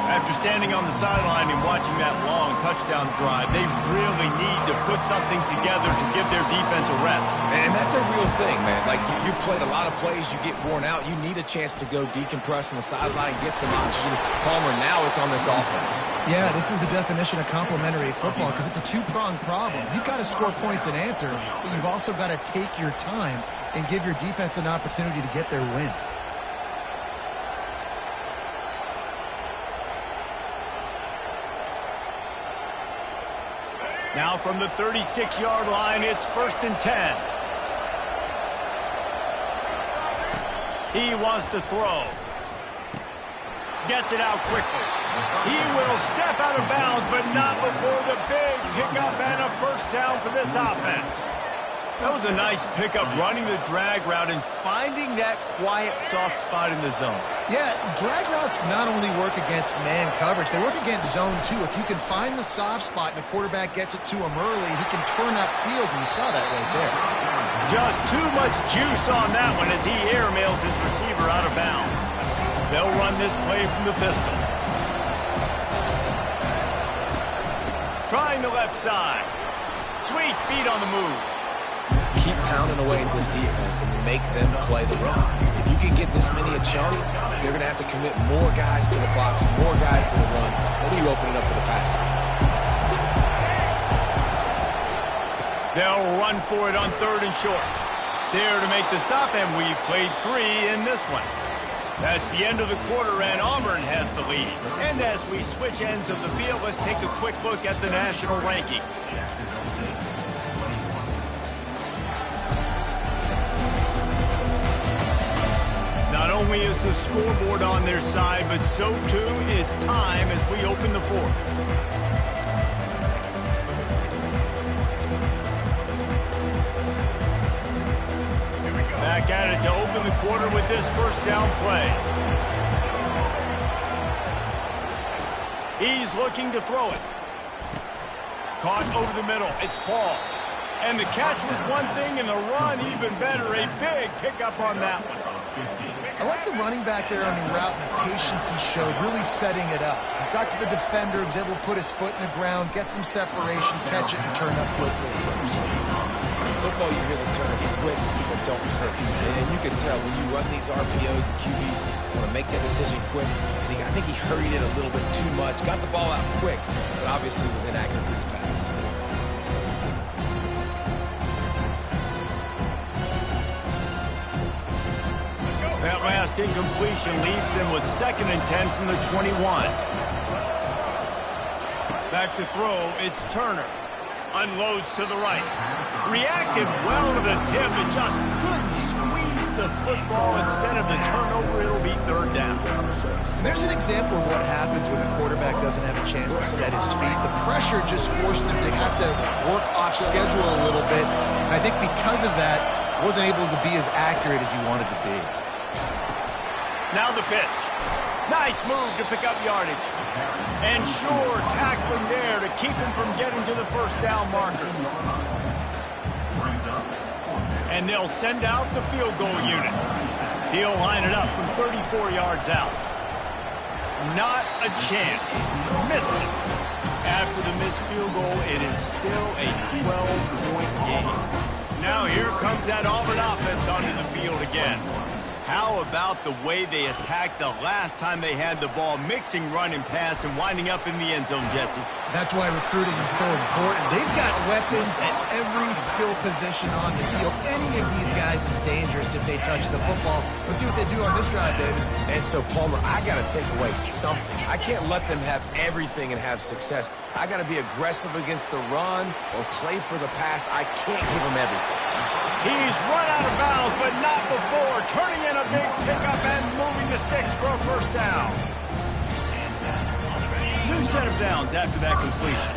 After standing on the sideline and watching that long touchdown drive, they really need to put something together to give their defense a rest. And that's a real thing, man. Like, you played a lot of plays, you get worn out. You need a chance to go decompress on the sideline, get some oxygen. Palmer, now it's on this offense. Yeah, this is the definition of complementary football because it's a two-pronged problem. You've got to score points and answer, but you've also got to take your time and give your defense an opportunity to get their win. Now from the 36-yard line, it's 1st and 10. He wants to throw. Gets it out quickly. He will step out of bounds, but not before the big pickup and a first down for this offense. That was a nice pickup, running the drag route and finding that quiet, soft spot in the zone. Yeah, drag routes not only work against man coverage, they work against zone too. If you can find the soft spot and the quarterback gets it to him early, he can turn upfield, and you saw that right there. Just too much juice on that one as he airmails his receiver out of bounds. They'll run this play from the pistol. Trying the left side. Sweet feet on the move. Keep pounding away at this defense and make them play the run. If you can get this many a chunk, they're going to have to commit more guys to the box, more guys to the run. Then you open it up for the passing. They'll run for it on 3rd and short. There to make the stop, and we've played 3 in this one. That's the end of the quarter, and Auburn has the lead. And as we switch ends of the field, let's take a quick look at the national rankings. Not only is the scoreboard on their side, but so too is time as we open the fourth. Back at it to open the quarter with this first down play. He's looking to throw it. Caught over the middle. It's Paul. And the catch was one thing, and the run even better. A big pickup on that one. I like the running back there on the route and the patience he showed, really setting it up. He got to the defender, was able to put his foot in the ground, get some separation, catch it, and turn up quick for the first. In football, you hear the term quick, but don't hurt. And you can tell when you run these RPOs, the QBs want to make that decision quick. And I think he hurried it a little bit too much, got the ball out quick, but obviously was inaccurate with his pass. That last incompletion leaves him with 2nd and 10 from the 21. Back to throw, it's Turner. Unloads to the right. Reacted well to the tip, but just couldn't squeeze the football. Instead of the turnover, it'll be 3rd down. There's an example of what happens when the quarterback doesn't have a chance to set his feet. The pressure just forced him to have to work off schedule a little bit. And I think because of that, wasn't able to be as accurate as he wanted to be. Now the pitch. Nice move to pick up yardage. And sure, tackling there to keep him from getting to the first down marker. And they'll send out the field goal unit. He'll line it up from 34 yards out. Not a chance. Missing it. After the missed field goal, it is still a 12-point game. Now here comes that Auburn offense onto the field again. How about the way they attacked the last time they had the ball, mixing run and pass and winding up in the end zone, Jesse? That's why recruiting is so important. They've got weapons at every skill position on the field. Any of these guys is dangerous if they touch the football. Let's see what they do on this drive, David. And so, Palmer, I got to take away something. I can't let them have everything and have success. I got to be aggressive against the run or play for the pass. I can't give them everything. He's run out of bounds, but not before. Turning in a big pickup and moving the sticks for a first down. New set of downs after that completion.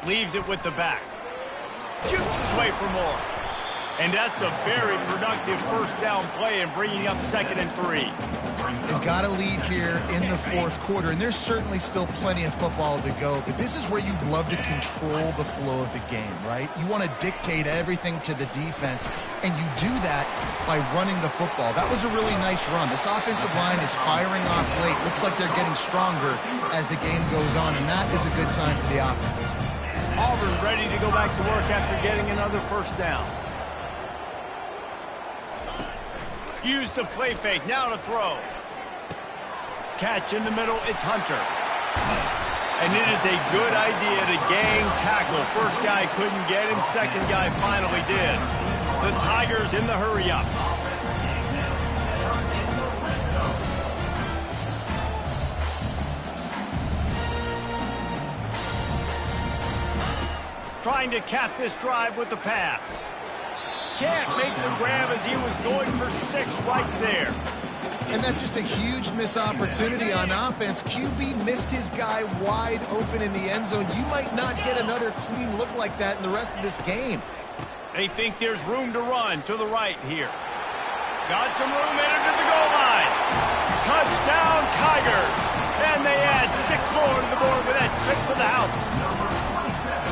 Leaves it with the back. Shoots his way for more. And that's a very productive first down play and bringing up 2nd and 3. They've got a lead here in the 4th quarter, and there's certainly still plenty of football to go, but this is where you'd love to control the flow of the game, right? You want to dictate everything to the defense, and you do that by running the football. That was a really nice run. This offensive line is firing off late. Looks like they're getting stronger as the game goes on, and that is a good sign for the offense. Auburn ready to go back to work after getting another first down. Use the play fake, now to throw. Catch in the middle, it's Hunter. And it is a good idea to gang tackle. First guy couldn't get him, second guy finally did. The Tigers in the hurry up. Trying to cap this drive with the pass. Can't make the grab as he was going for 6 right there. And that's just a huge missed opportunity on offense. QB missed his guy wide open in the end zone. You might not get another clean look like that in the rest of this game. They think there's room to run to the right here. Got some room headed to the goal line. Touchdown, Tigers. And they add 6 more to the board with that trip to the house.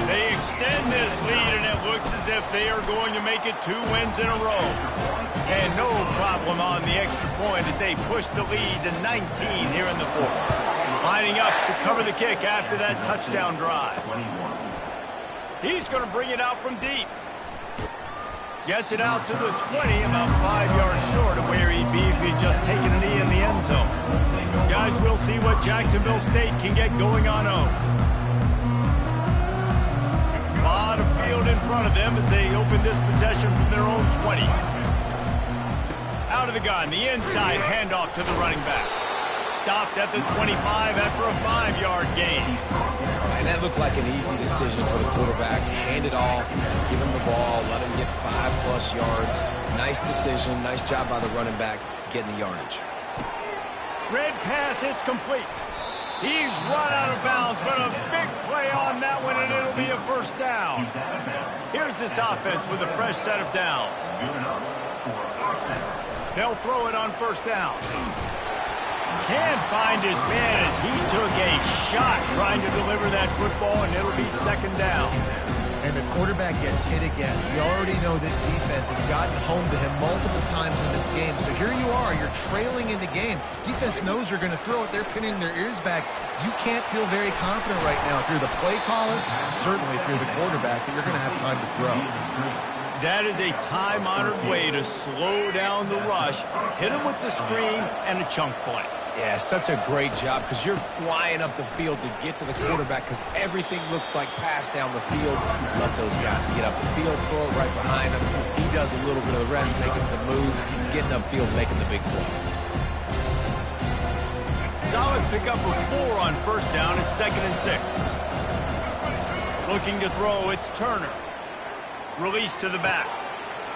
They extend this lead, and it looks as if they are going to make it 2 wins in a row. And no problem on the extra point as they push the lead to 19 here in the 4th. Lining up to cover the kick after that touchdown drive. He's going to bring it out from deep. Gets it out to the 20, about 5 yards short of where he'd be if he'd just taken a knee in the end zone. Guys, we'll see what Jacksonville State can get going on home. A lot of field in front of them as they open this possession from their own 20. Out of the gun, the inside handoff to the running back. stopped at the 25 after a 5-yard gain. And that looked like an easy decision for the quarterback. Hand it off, give him the ball, let him get 5+ yards. Nice decision, nice job by the running back getting the yardage. Red pass, it's complete. He's run out of bounds, but a big play on that one, and it'll be a first down. Here's this offense with a fresh set of downs. They'll throw it on first down. Can't find his man as he took a shot trying to deliver that football, and it'll be second down. And the quarterback gets hit again. You already know this defense has gotten home to him multiple times in this game. So here you are, you're trailing in the game. Defense knows you're going to throw it. They're pinning their ears back. You can't feel very confident right now if you're the play caller, certainly if you're the quarterback, that you're going to have time to throw. That is a time-honored way to slow down the rush, hit him with the screen, and a chunk play. Yeah, such a great job because you're flying up the field to get to the quarterback because everything looks like pass down the field. Let those guys get up the field, throw it right behind him. He does a little bit of the rest, making some moves, getting upfield, making the big play. Solid pickup of 4 on first down. It's 2nd and 6. Looking to throw, it's Turner. Release to the back.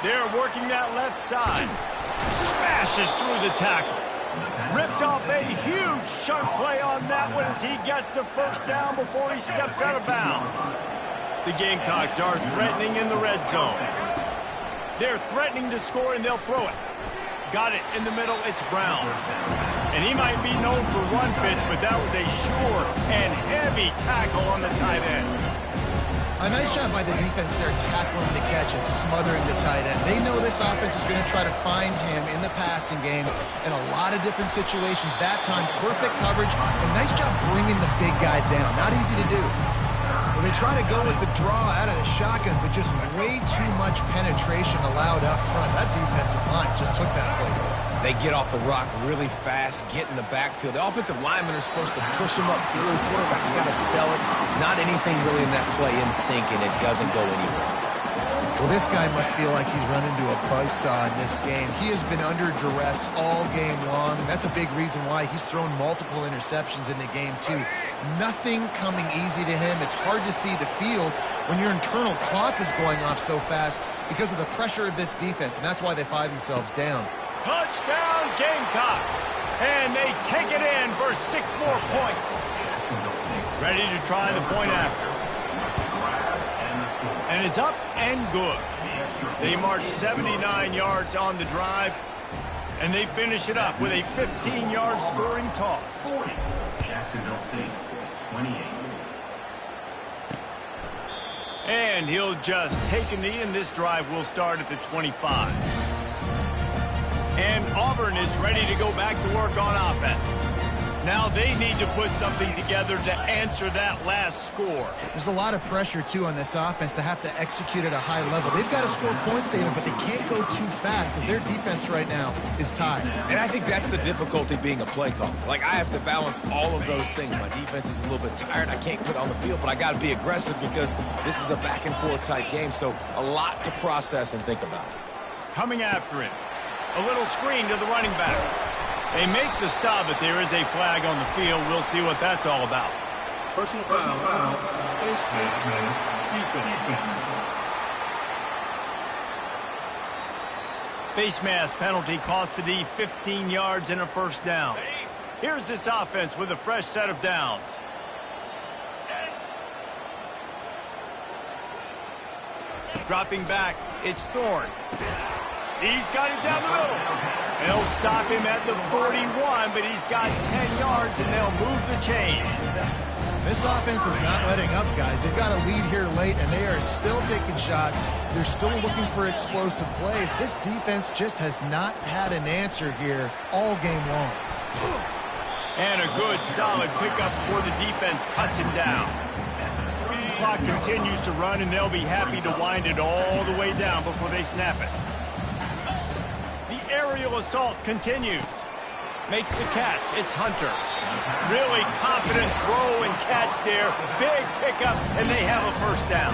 They're working that left side. Smashes through the tackle. Ripped off a huge chunk play on that one as he gets the first down before he steps out of bounds. The Gamecocks are threatening in the red zone. They're threatening to score, and they'll throw it. Got it in the middle. It's Brown. And he might be known for run fits, but that was a sure and heavy tackle on the tight end. A nice job by the defense there tackling the catch and smothering the tight end. They know this offense is going to try to find him in the passing game in a lot of different situations. That time, perfect coverage, and nice job bringing the big guy down. Not easy to do. Well, they try to go with the draw out of the shotgun, but just way too much penetration allowed up front. That defensive line just took that play. They get off the rock really fast, get in the backfield. The offensive linemen are supposed to push him upfield. Quarterback's got to sell it. Not anything really in that play in sync, and it doesn't go anywhere. Well, this guy must feel like he's run into a buzzsaw in this game. He has been under duress all game long. That's a big reason why he's thrown multiple interceptions in the game, too. Nothing coming easy to him. It's hard to see the field when your internal clock is going off so fast because of the pressure of this defense, and that's why they find themselves down. Touchdown Gamecocks! And they take it in for 6 more points. Ready to try the point after. And it's up and good. They march 79 yards on the drive, and they finish it up with a 15-yard scoring toss. 40. Jacksonville State, 28. And he'll just take a knee, and this drive will start at the 25. And Auburn is ready to go back to work on offense. Now they need to put something together to answer that last score. There's a lot of pressure, too, on this offense to have to execute at a high level. They've got to score points, David, but they can't go too fast because their defense right now is tired. And I think that's the difficulty being a play caller. Like, I have to balance all of those things. My defense is a little bit tired. I can't put it on the field, but I got to be aggressive because this is a back-and-forth type game, so a lot to process and think about. Coming after him. A little screen to the running back. They make the stop, but there is a flag on the field. We'll see what that's all about. Personal foul. Face mask. Defense. Face mask penalty cost the D 15 yards and a first down. Here's this offense with a fresh set of downs. Dropping back, it's Thorne. He's got it down the middle. They'll stop him at the 41, but he's got 10 yards, and they'll move the chains. This offense is not letting up, guys. They've got a lead here late, and they are still taking shots. They're still looking for explosive plays. This defense just has not had an answer here all game long. And a good, solid pickup before the defense cuts him down. The clock continues to run, and they'll be happy to wind it all the way down before they snap it. The aerial assault continues. Makes the catch. It's Hunter. Really confident throw and catch there. Big pickup, and they have a first down.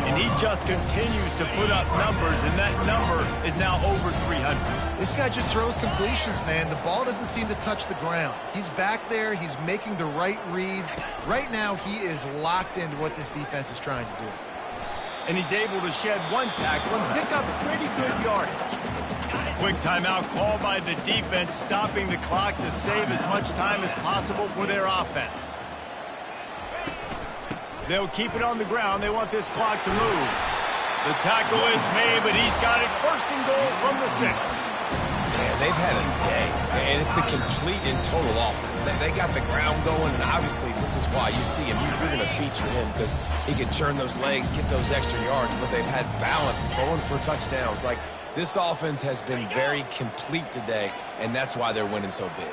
And he just continues to put up numbers, and that number is now over 300. This guy just throws completions, man. The ball doesn't seem to touch the ground. He's back there. He's making the right reads. Right now, he is locked into what this defense is trying to do. And he's able to shed one tackle and pick up pretty good yardage. Quick timeout called by the defense, stopping the clock to save as much time as possible for their offense. They'll keep it on the ground. They want this clock to move. The tackle is made, but he's got it first and goal from the 6. Man, they've had a day, and it's the complete and total offense. They got the ground going, and obviously this is why you see him. You're going to feature him because he can churn those legs, get those extra yards, but they've had balance, throwing for touchdowns. Like, this offense has been very complete today, and that's why they're winning so big.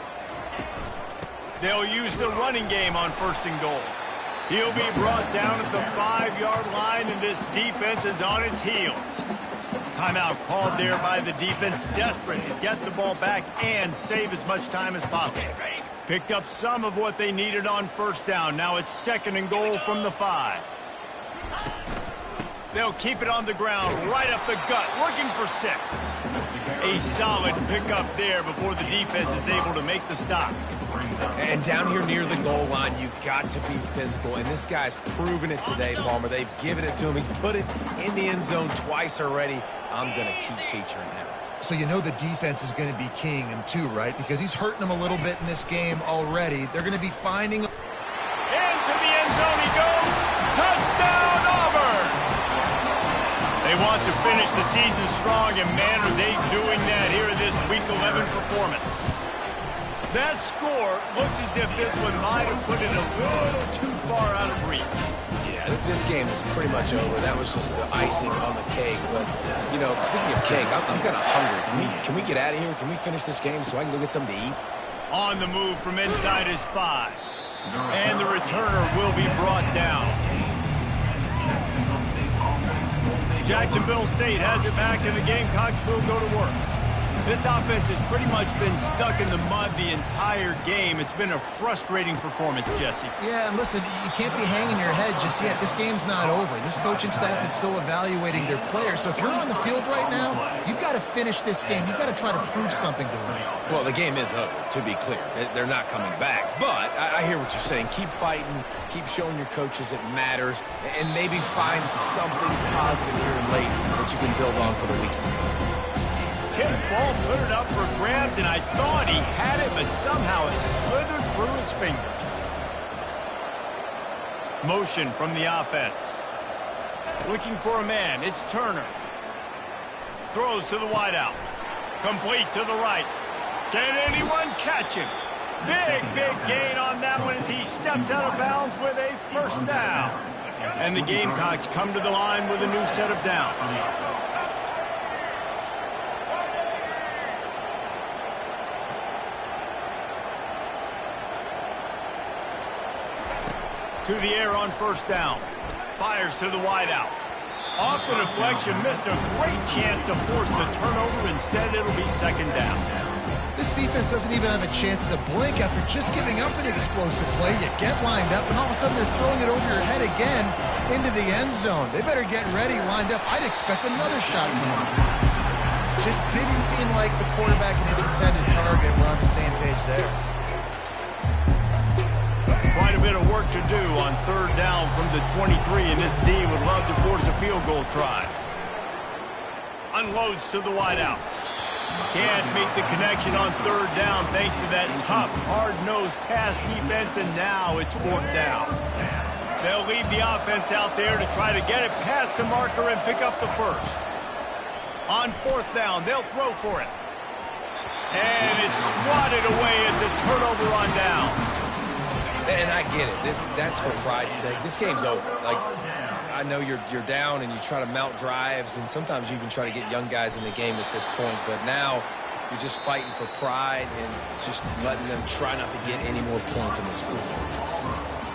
They'll use the running game on first and goal. He'll be brought down at the 5-yard line, and this defense is on its heels. Timeout called there by the defense, desperate to get the ball back and save as much time as possible. Picked up some of what they needed on first down. Now it's second and goal from the 5. They'll keep it on the ground, right up the gut, looking for 6. A solid pickup there before the defense is able to make the stop. And down here near the goal line, you've got to be physical. And this guy's proven it today, Palmer. They've given it to him. He's put it in the end zone twice already. I'm going to keep featuring him. So you know the defense is going to be keying him too, right? Because he's hurting them a little bit in this game already. They're going to be finding... Into the end zone he goes. Touchdown, Auburn! They want to finish the season strong, and man, are they doing that here in this Week 11 performance. That score looks as if this one might have put it a little too far out of reach. Yeah, this game is pretty much over. That was just the icing on the cake. But, you know, speaking of cake, I'm kind of hungry. Can we get out of here? Can we finish this game so I can go get something to eat? On the move from inside his 5. And the returner will be brought down. Jacksonville State has it back, and the Gamecocks will go to work. This offense has pretty much been stuck in the mud the entire game. It's been a frustrating performance, Jesse. Yeah, and listen, you can't be hanging your head just yet. This game's not over. This coaching staff is still evaluating their players. So if you're on the field right now, you've got to finish this game. You've got to try to prove something to them. Well, the game is over, to be clear. They're not coming back. But I hear what you're saying. Keep fighting. Keep showing your coaches it matters. And maybe find something positive here and late that you can build on for the weeks to come. Tip ball put it up for grabs, and I thought he had it, but somehow it slithered through his fingers. Motion from the offense. Looking for a man. It's Turner. Throws to the wideout. Complete to the right. Can anyone catch him? Big gain on that one as he steps out of bounds with a first down. And the Gamecocks come to the line with a new set of downs. To the air on first down. Fires to the wideout. Off the deflection, missed a great chance to force the turnover. Instead, it'll be second down. This defense doesn't even have a chance to blink after just giving up an explosive play. You get lined up, and all of a sudden they're throwing it over your head again into the end zone. They better get ready, lined up. I'd expect another shot coming. Just didn't seem like the quarterback and his intended target were on the same page there. Quite a bit of work to do on third down from the 23, and this D would love to force a field goal try. Unloads to the wideout. Can't make the connection on third down thanks to that tough, hard-nosed pass defense, and now it's fourth down. They'll leave the offense out there to try to get it past the marker and pick up the first. On fourth down, they'll throw for it. And it's swatted away. It's a turnover on downs. And I get it. That's for pride's sake. This game's over. Like, I know you're down and you try to mount drives, and sometimes you even try to get young guys in the game at this point. But now you're just fighting for pride and just letting them try not to get any more points in the score.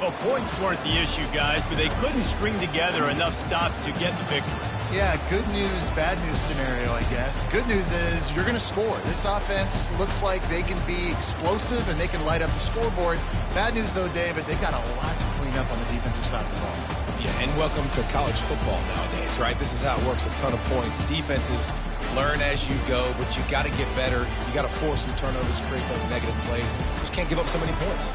Well, points weren't the issue, guys, but they couldn't string together enough stops to get the victory. Yeah, good news, bad news scenario, I guess. Good news is you're going to score. This offense looks like they can be explosive and they can light up the scoreboard. Bad news, though, David, they've got a lot to clean up on the defensive side of the ball. Yeah, and welcome to college football nowadays, right? This is how it works, a ton of points. Defenses learn as you go, but you got to get better. You got to force some turnovers, create those negative plays. Just can't give up so many points.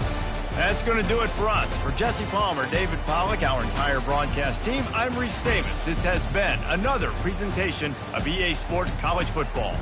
That's going to do it for us. For Jesse Palmer, David Pollack, our entire broadcast team, I'm Reese Davis. This has been another presentation of EA Sports College Football.